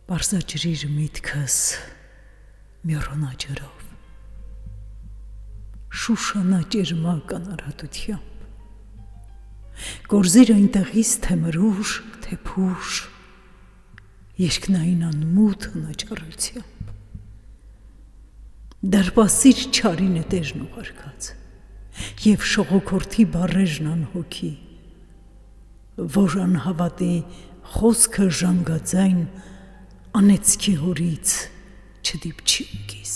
Պարզաջրիր միտքս մյոռոնաջրով, շուշանաճերմական արատությամբ, գործիր այնտեղից թե մրուշ, թե փուշ, երկնային անմութ հնաճառությամբ, դարպասիր չարի նետերն ուղարկած, և շողոքորթի բառերն անհոգի, որ անհավատի խոսքը ժանգաձայն անեծքի հորից չդիպչի ունկիս,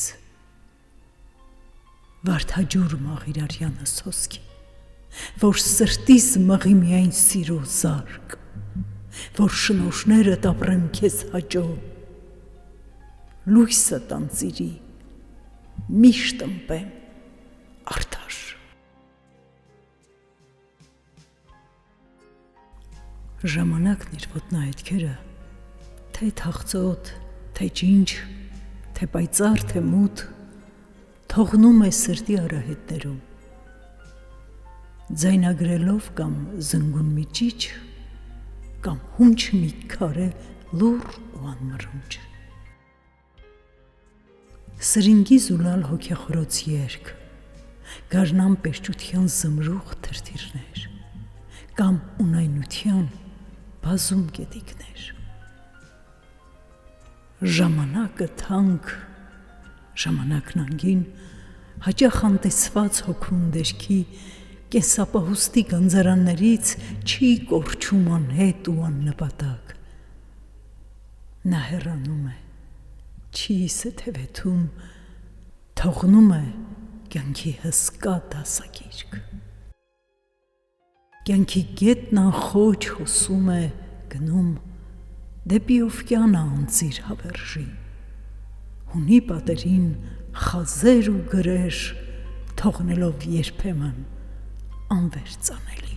վարդաջուր մաղիր արյանս հոսքի, որ սրտիս մղի միայն սիրո զարկ, որ շնորհներդ ապրեմ քեզ հաճո, լույսը տանծիրի, միշտ ըմպեմ արդար։ Ժամանակն իր ոտնահետքերը, թե թախծոտ, թե ջինջ, թե պայծառ, թե մութ, թողնում է սրտի արահետներում, ձայնագրելով կամ զնգուն մի ճիչ, կամ հունչ մի քարե լուռ ու անմռունչ։ Սրինգի զուլալ հոգեխորոց երգ, գարնան պերճության զմրուխ թրթիրներ, կամ ունայնության բազում գետիկներ։ Ժամանակը թանկ, ժամանակն անգին, հաճախ անտեսված հոգուն դերքի կենսապահուստի գանձարաններից չի կորչում անհետ ու աննպատակ, նա հեռանում է, չի սեթևեթում, թողնում է կյանքի հսկա դասագիրք, կյանքի գետն անխոջ հոսում է գնում, դեպի օվկիանա անծիր հավերժի, հունի պատերին խազեր ու գրեր թողնելով երբեմն անվերծանել։